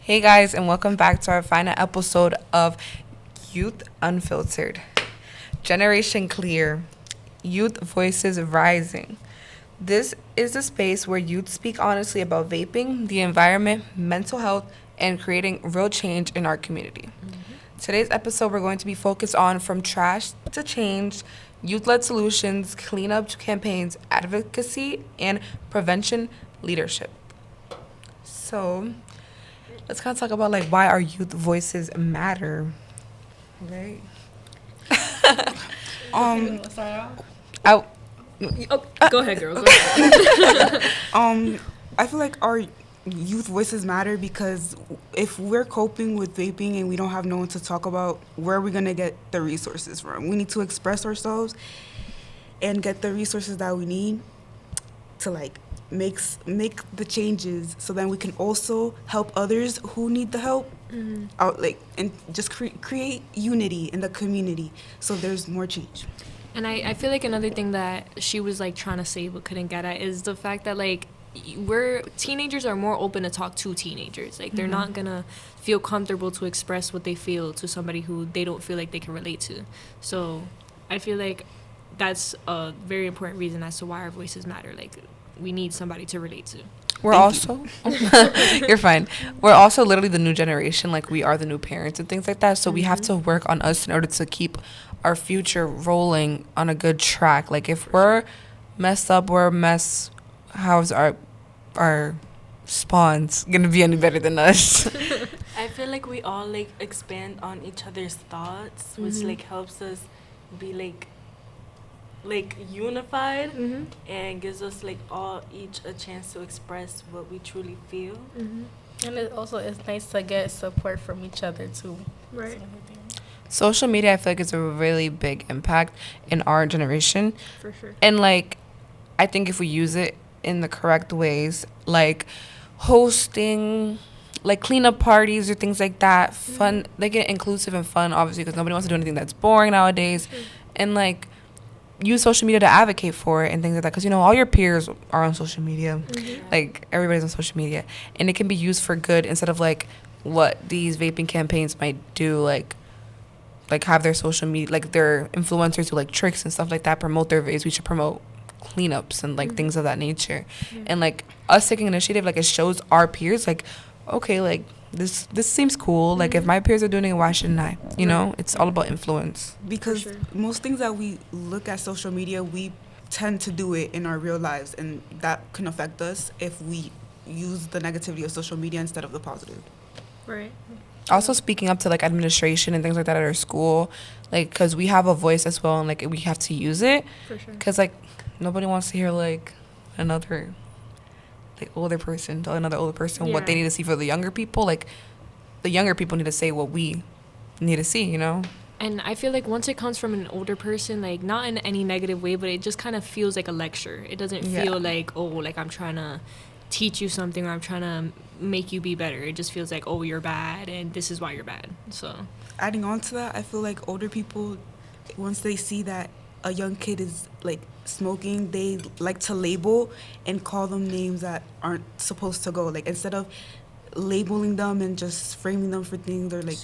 Hey guys, and welcome back to our final episode of Youth Unfiltered. Generation Clear, Youth Voices Rising. This is the space where youth speak honestly about vaping, the environment, mental health, and creating real change in our community. Today's episode, we're going to be focused on from trash to change, youth-led solutions, cleanup campaigns, advocacy, and prevention leadership. So, let's kind of talk about like why our youth voices matter, right? Start off? I, Oh, go ahead, girl. Go ahead. I feel like our youth voices matter because if we're coping with vaping and we don't have no one to talk about, where are we gonna get the resources from? We need to express ourselves and get the resources that we need to like make the changes, so then we can also help others who need the help out, like, and just create unity in the community so there's more change. And I feel like another thing that she was like trying to say but couldn't get at is the fact that like teenagers are more open to talk to teenagers. Like they're not gonna feel comfortable to express what they feel to somebody who they don't feel like they can relate to. So I feel like that's a very important reason as to why our voices matter. Like we need somebody to relate to. we're also, you're fine. We're also literally the new generation. Like we are the new parents and things like that. So we have to work on us in order to keep our future rolling on a good track. Like if we're messed up, how's our spawns gonna be any better than us? I feel like we all like expand on each other's thoughts, which like helps us be like unified and gives us like all each a chance to express what we truly feel. And it also is nice to get support from each other too. Right. Social media, I feel like it's a really big impact in our generation. For sure. And like I think if we use it in the correct ways, like hosting like cleanup parties or things like that, fun, they get inclusive and fun, obviously, because nobody wants to do anything that's boring nowadays. And like use social media to advocate for it and things like that, because you know all your peers are on social media. Like everybody's on social media, and it can be used for good instead of like what these vaping campaigns might do, like have their social media, like their influencers do like tricks and stuff like that, promote their vapes. We should promote cleanups and like things of that nature. And like us taking initiative, like it shows our peers like, okay, like this seems cool. Like if my peers are doing it, why shouldn't I? You know, it's all about influence. Because most things that we look at social media, we tend to do it in our real lives, and that can affect us if we use the negativity of social media instead of the positive. Right. Also speaking up to like administration and things like that at our school, like because we have a voice as well, and like we have to use it. For sure. Because like nobody wants to hear like another like older person tell another older person what they need to see. For the younger people, like the younger people need to say what we need to see, you know. And I feel like once it comes from an older person, like not in any negative way, but it just kind of feels like a lecture. It doesn't feel like, oh, like I'm trying to teach you something or I'm trying to make you be better. It just feels like, oh, you're bad and this is why you're bad. So Adding on to that, I feel like older people, once they see that a young kid is like smoking, they like to label and call them names that aren't supposed to go. Like instead of labeling them and just framing them for things, or like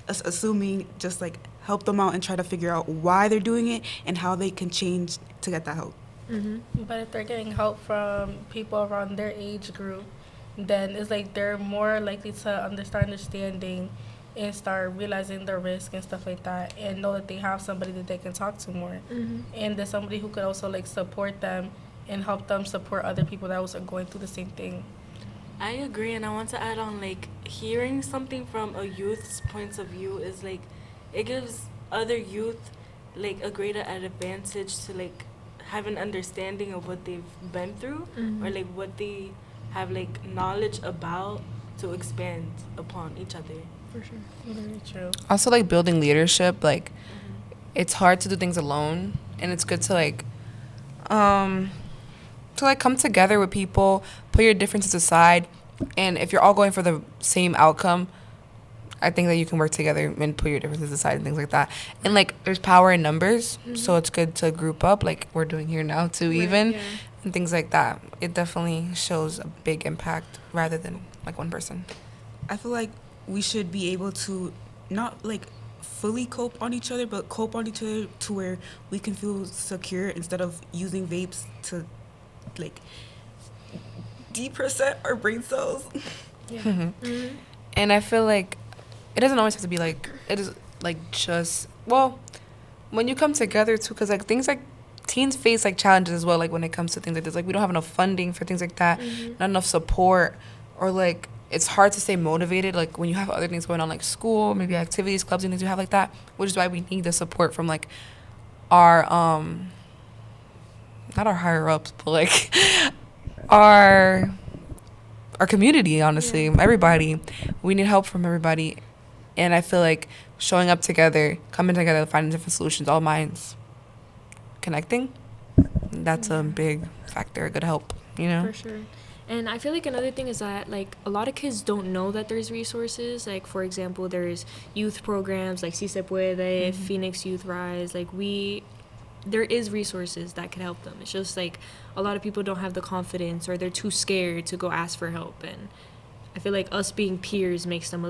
assuming, just like help them out and try to figure out why they're doing it and how they can change to get that help. But if they're getting help from people around their age group, then it's like they're more likely to understanding and start realizing the risk and stuff like that, and know that they have somebody that they can talk to more, and there's somebody who could also like support them and help them support other people that also are going through the same thing. I agree, and I want to add on like hearing something from a youth's points of view is like it gives other youth like a greater advantage to like have an understanding of what they've been through or like what they have like knowledge about to expand upon each other. For sure. Very true. Also like building leadership, like it's hard to do things alone, and it's good to like come together with people, put your differences aside, and if you're all going for the same outcome, I think that you can work together and put your differences aside and things like that. And like there's power in numbers, so it's good to group up like we're doing here now too, and things like that. It definitely shows a big impact rather than like one person. I feel like we should be able to not like fully cope on each other, but cope on each other to where we can feel secure instead of using vapes to like depercent our brain cells. Yeah. Mm-hmm. And I feel like it doesn't always have to be like, it is like just, well, when you come together too, because like things like teens face like challenges as well, like when it comes to things like this, like we don't have enough funding for things like that, not enough support, or like it's hard to stay motivated like when you have other things going on like school, maybe activities, clubs and things you have like that, which is why we need the support from like our not our higher ups, but like our community, honestly. Everybody, we need help from everybody. And I feel like showing up together, coming together, finding different solutions, all minds connecting, that's a big factor, a good help, you know? For sure. And I feel like another thing is that, like, a lot of kids don't know that there's resources. Like, for example, there's youth programs like Si Se Puede, Phoenix Youth Rise. Like, there is resources that can help them. It's just, like, a lot of people don't have the confidence or they're too scared to go ask for help. And I feel like us being peers makes them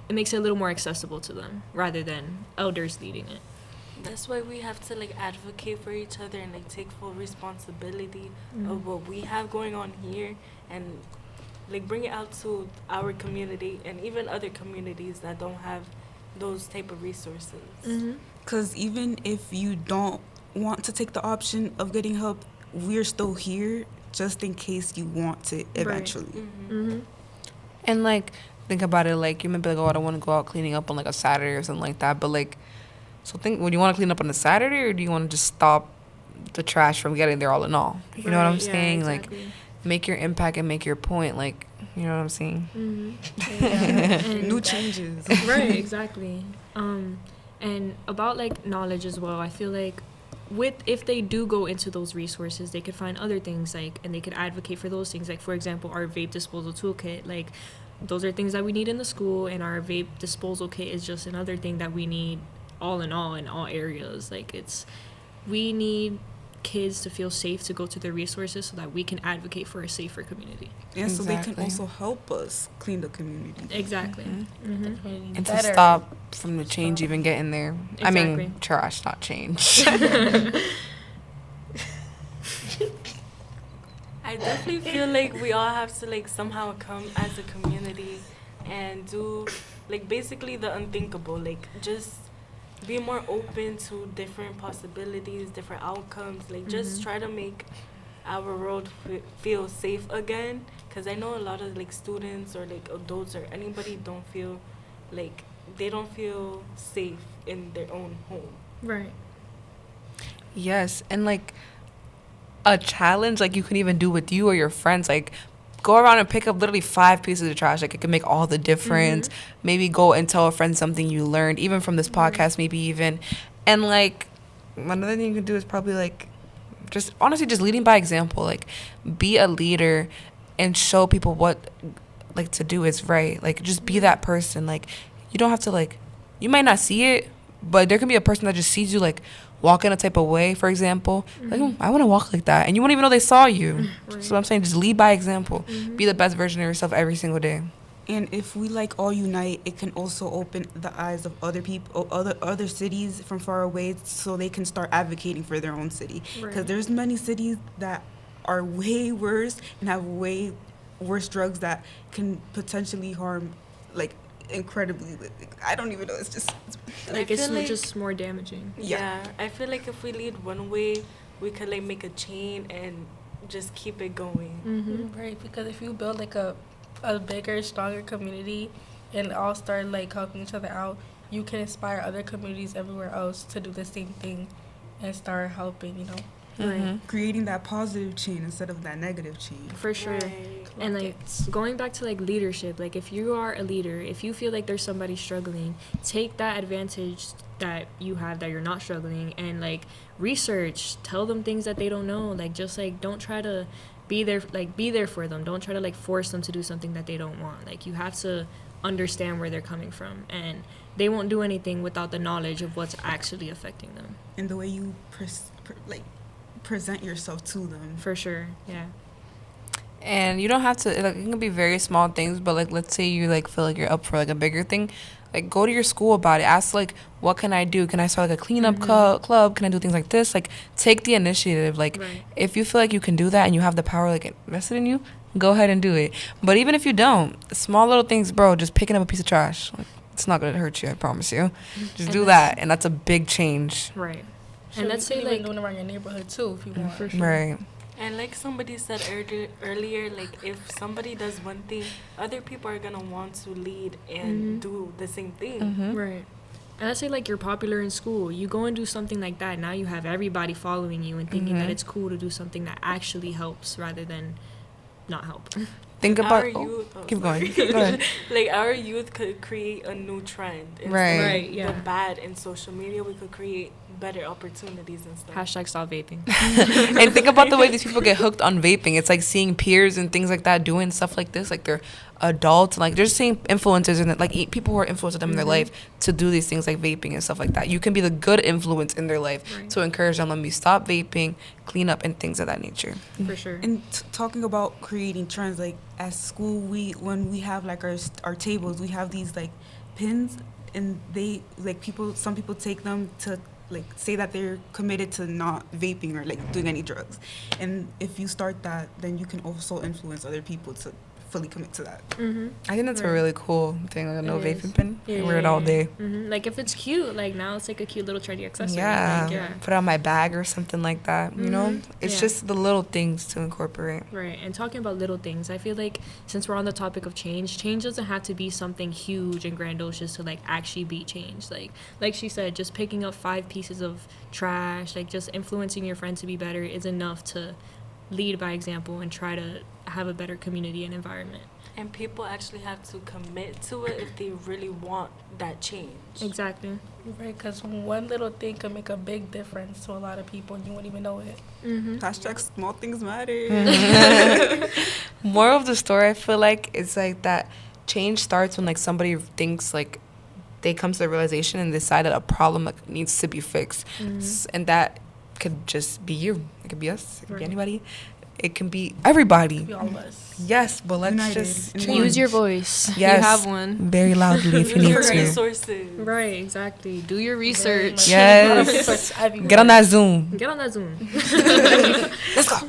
it makes it a little more accessible to them rather than elders leading it. That's why we have to like advocate for each other and like take full responsibility of what we have going on here and like bring it out to our community and even other communities that don't have those type of resources. Because even if you don't want to take the option of getting help, we're still here just in case you want it eventually. And like, think about it, like you might be like, oh, I don't want to go out cleaning up on like a Saturday or something like that, but like, so think, would you want to clean up on a Saturday or do you want to just stop the trash from getting there all in all? You know what I'm saying? Exactly. Like, make your impact and make your point. Like, you know what I'm saying? New changes. Right, exactly. And about like knowledge as well, I feel like if they do go into those resources, they could find other things like, and they could advocate for those things. Like, for example, our vape disposal toolkit, like those are things that we need in the school, and our vape disposal kit is just another thing that we need all in all areas. Like, we need kids to feel safe to go to their resources so that we can advocate for a safer community. And so they can Exactly. also help us clean the community. Exactly. And to stop from the change even getting there. I Exactly. mean, trash, not change. I definitely feel like we all have to like somehow come as a community and do like basically the unthinkable, like just be more open to different possibilities, different outcomes, like just try to make our world feel safe again, because I know a lot of like students or like adults or anybody don't feel like they don't feel safe in their own home. Right. Yes, and like a challenge like you can even do with you or your friends, like go around and pick up literally 5 pieces of trash. Like, it can make all the difference. Maybe go and tell a friend something you learned, even from this podcast, maybe even. And like another thing you can do is probably like just honestly just leading by example. Like, be a leader and show people what like to do is right. Like, just be that person. Like, you don't have to like, you might not see it, but there can be a person that just sees you like walk in a type of way, for example. Like, I want to walk like that. And you won't even know they saw you. Right. So I'm saying just lead by example. Be the best version of yourself every single day. And if we like all unite, it can also open the eyes of other people, other cities from far away, so they can start advocating for their own city. Because Right. there's many cities that are way worse and have way worse drugs that can potentially harm, like, incredibly. I don't even know. It's just Like, I it's feel like- just more damaging. Yeah. I feel like if we lead one way, we could like make a chain and just keep it going. Right, because if you build like a bigger, stronger community and all start like helping each other out, you can inspire other communities everywhere else to do the same thing and start helping, you know. Right. creating that positive chain instead of that negative chain. For sure. Right. And like going back to like leadership, like if you are a leader, if you feel like there's somebody struggling, take that advantage that you have that you're not struggling and like research, tell them things that they don't know. Like, just like don't try to be there for them. Don't try to like force them to do something that they don't want. Like, you have to understand where they're coming from, and they won't do anything without the knowledge of what's actually affecting them. And the way you present yourself to them. For sure. Yeah. And you don't have to, like, it can be very small things, but like, let's say you like feel like you're up for like a bigger thing, like go to your school about it. Ask like, what can I do? Can I start like a cleanup club? Can I do things like this? Like, take the initiative. Like, Right. if you feel like you can do that and you have the power like invested in you, go ahead and do it. But even if you don't, small little things, bro, just picking up a piece of trash, like, it's not gonna hurt you. I promise you. Just And do that's- that, and that's a big change. Right. So And let's you say can even like do it around your neighborhood too if you want. for sure. Right. And like somebody said earlier, like if somebody does one thing, other people are gonna want to lead and do the same thing. Mm-hmm. Right. And let's say like you're popular in school, you go and do something like that. Now you have everybody following you and thinking that it's cool to do something that actually helps rather than not help. Think about. Our Oh, youth, keep sorry. going. Go ahead. Like our youth could create a new trend. Instead Right. of Right, yeah. The bad in social media, we could create better opportunities and stuff. Hashtag stop vaping. And think about the way these people get hooked on vaping. It's like seeing peers and things like that doing stuff like this. Like they're adults, like they're seeing influencers and like people who are influencing them in their life to do these things like vaping and stuff like that. You can be the good influence in their life Right. to encourage them. Let me stop vaping, clean up, and things of that nature. For sure. And talking about creating trends, like at school, when we have like our tables, we have these like pins, and they like some people take them to like say that they're committed to not vaping or like doing any drugs, and if you start that, then you can also influence other people to fully commit to that. I think that's a Right. really cool thing, like a no It vaping is. pin. I wear it all day. Like if it's cute, like now it's like a cute little trendy accessory. Yeah. Like, yeah. Put it on my bag or something like that. You know, it's Yeah. just the little things to incorporate. Right. And talking about little things, I feel like since we're on the topic of change doesn't have to be something huge and grandiose to like actually be changed. Like she said, just picking up 5 pieces of trash, like just influencing your friends to be better is enough to lead by example and try to have a better community and environment. And people actually have to commit to it if they really want that change. Exactly. Right, because one little thing can make a big difference to a lot of people and you won't even know it. Hashtag small things matter. Moral of the story, I feel like it's like that change starts when like somebody thinks like they come to the realization and decide that a problem like needs to be fixed. And that could just be you. It could be us. It could be Right. anybody. It can be everybody. Be all of us. Yes, but let's United just in change. Use your voice. Yes. You have one. Very loudly if you Use need your to. resources. Right, exactly. Do your Very research. much. Yes. Research everywhere. Get on that Zoom. Get on that Zoom. Let's go.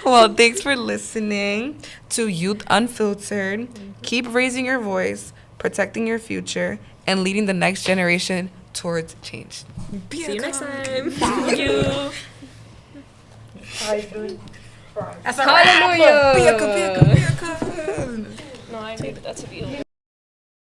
Well, thanks for listening to Youth Unfiltered. Keep raising your voice, protecting your future, and leading the next generation towards change. See you next time. Thank you. That's a Hallelujah. Be a good. No, I needed that to be.